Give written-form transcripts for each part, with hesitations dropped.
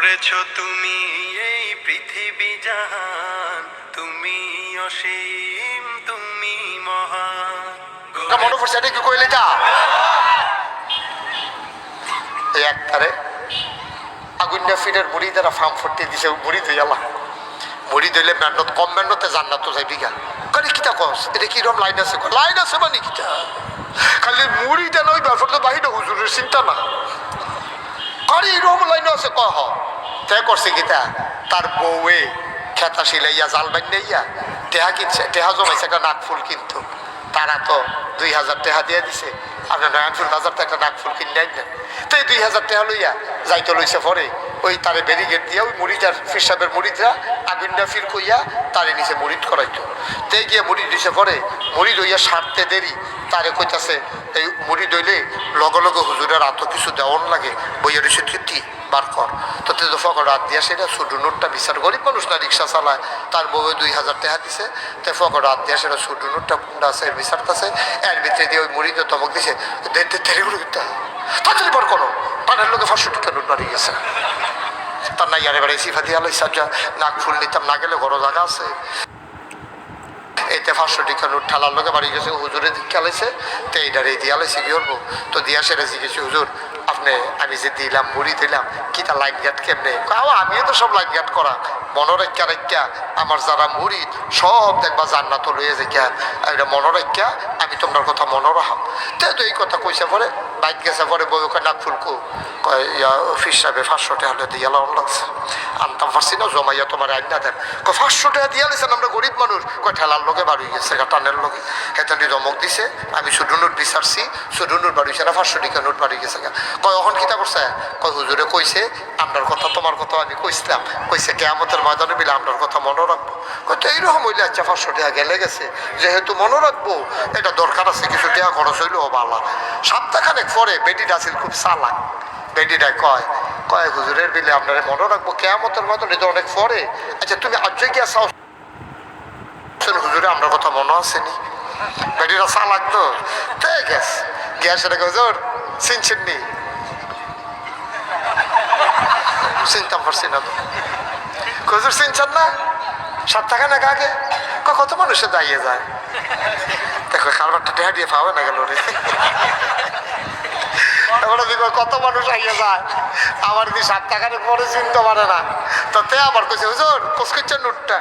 করেছো তুমি এই পৃথিবী জাহান, তুমি অসীম, তুমি মহান। মনে পড়ছে এটা কি কইলে যা একবারে আগুন্ডা ফিরের মুড়ি দ্বারা ফার্ম ফুটতে দিছে মুড়ি ধুই আলা মুড়ি ধুইলে মেহনত কম মেহনতে জান্নাত তো যাইবি গা কালি কিতা কস এটা কিরম লাইন আছে লাইন আছে মানে কিতা খালি মুড়ি দেন ওই ব্যাপার তো বাহিরে হুজুরের চিন্তা না কারি এরকম লাইন আছে কহ তে করছে কিতা তার বউয়ে খেতা সিলাইয়া জাল বান্ধাইয়া টেহা কিনছে টেহা জমাইছে একটা নাকফুল কিন্তু তারা তো 2000 টাকা দিয়ে দিছে আপনার নয়নপুর বাজার তো একটা নাকফুল কিনে আইন না তো এই 2000 টাকা লইয়া যাইতে লইছে পরে ওই তারে ব্যারিকেড দিয়া ওই মুড়িটার ফিরসাবের মুড়িটা আগুনটা ফির কইয়া তারে নিচে মুড়িদ করাইতো তে গিয়ে মুড়ি দিছে পরে মুড়ি দইয়া সারতে দেরি তারে কইতাছে এই মুড়ি দইলে লগে লগে হুজুরের এত কিছু দেওয়ান লাগে বইয়ের এসে তুই বার কর তো তে তো ফকর রাত দিয়া সেটা ছোট নোটটা বিচার গরিব মানুষ না রিক্সা চালায় তার বউ 2000 টাকা দিছে তে ফকর রাত দিয়া সেটা ছোট নোটটা আছে বিচারতেছে এর ভিতরে দিয়ে ওই মুড়িতে তমক দিছে দেরি করে দিতে তাড়াতাড়ি বার করো পানের লোকে 500 টাকা নোট বাড়িয়ে গেছে তার না ইয়ারে বাড়ি সিফা দিয়া লইসা যা নাক ফুল নিতাম না গেলে বড় জায়গা আছে এইতে 500 টাকা নোট ঠালার লোকে বাড়ি গেছে হুজুরে দীক্ষা লাইছে তো এইটার এই দিয়া লাইছে কি করবো তো দিয়া সেটা জিজ্ঞেস হুজুর আপনি আমি যে দিলাম মুড়ি দিলাম কি তা লাইন গাট কেমনে আমিও তো সব লাইন গাট করা মনোরেক্ষা রেখা আমার যারা মুড়ি সব দেখবা জান্নাত লইয়ে যাইয়া এটা মনোরেক্ষা আমি তোমার কথা মনে রাখাম তো এই কথা কইছে পরে বাইক গেছে পরে বই ওখানে নাক ফুলকু অফিস সাহেবে 500 টাকা হলে দিয়ে লাউন লাগছে আনতাম পারছি না জমাইয়া তোমার আইন না দেন 500 টাকা দিয়ে দিয়েছেন আমরা গরিব মানুষ ঠেলার লোকে বাড়ি গেছে টানের লোকে হেতানি জমক দিছে আমি ছোট নোট বিচারছি ছোট নোট বাড়ি গেছে না 500 টাকা নোট বাড়ি গেছে কয় অহন কিতা করছে কয় হুজুরে কইছে আপনার কথা তোমার কথা আমি কইছিলাম কইছে কেয়ামতের ময়দানে মিলে আপনার কথা মনে রাখবো কত এইরকম হইলে আচ্ছা 500 টাকা গেলে গেছে যেহেতু মনে রাখবো এটা দরকার আছে কিছু টাকা খরচ হইলেও বালা সপ্তাহখানেক পরে বেটিটা আছিল খুব চালাক বেটিটা কয় কয় হুজুরের বিলে আপনার মনে রাখবো কেয়ামতের ময়দানে এটা অনেক পরে আচ্ছা তুমি আজ গিয়া চাও হুজুরে আপনার কথা মনে আসেনি বেটিটা চালাক তো ঠিক আছে গিয়া সেটাকে হুজুর চিনছেন নি চিনতাম পারছি না তো হুজুর চিনছেন না সপ্তাহখানেক আগে কত মানুষে দাঁড়িয়ে যায় দেখো খাবারটা টেহা দিয়ে পাবে না গেল রে কত মানুষ আইয়া যায় আমার যদি 7 টাকার পরে চিনতে পারে না তো তে আবার কইছে হুজুর কোসকিচ্ছেন নোটটা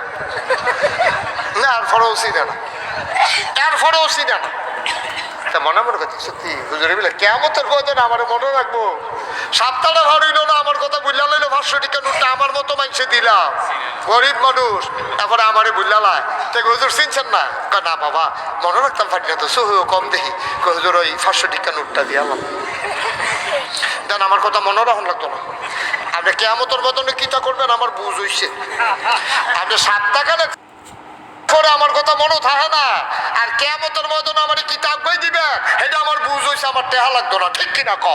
না আর ফরেও চিনে না এরপরেও চিনে না তা মনে মনে করছি সত্যি হুজুরে বলে কেমতের কথা না আমার মনে রাখবো সপ্তাহটা ভার হইল না আমার কথা বুঝলা লাইলো 500 টাকা নোটটা আমার মতো মানুষে দিলাম গরিব মানুষ তারপরে আমারে বুঝলা লাই তো হুজুর চিনছেন না না বাবা মনে রাখতাম পারি না তো সহিও কম দেখি হুজুর ওই 500 টাকা নোটটা দিয়ালাম দেন আমার কথা মনে রাখুন লাগতো না আপনি কেয়ামতের মতনে কিতা করবেন আমার বুঝ হইছে আপনি 7 টাকা পরে আমার কথা মনে থাকে না আর কেয়ামতের মতন আমার কিতাব কই দিবে এটা আমার বুঝ হইছে আমার টেহা লাগতো না ঠিক কিনা কম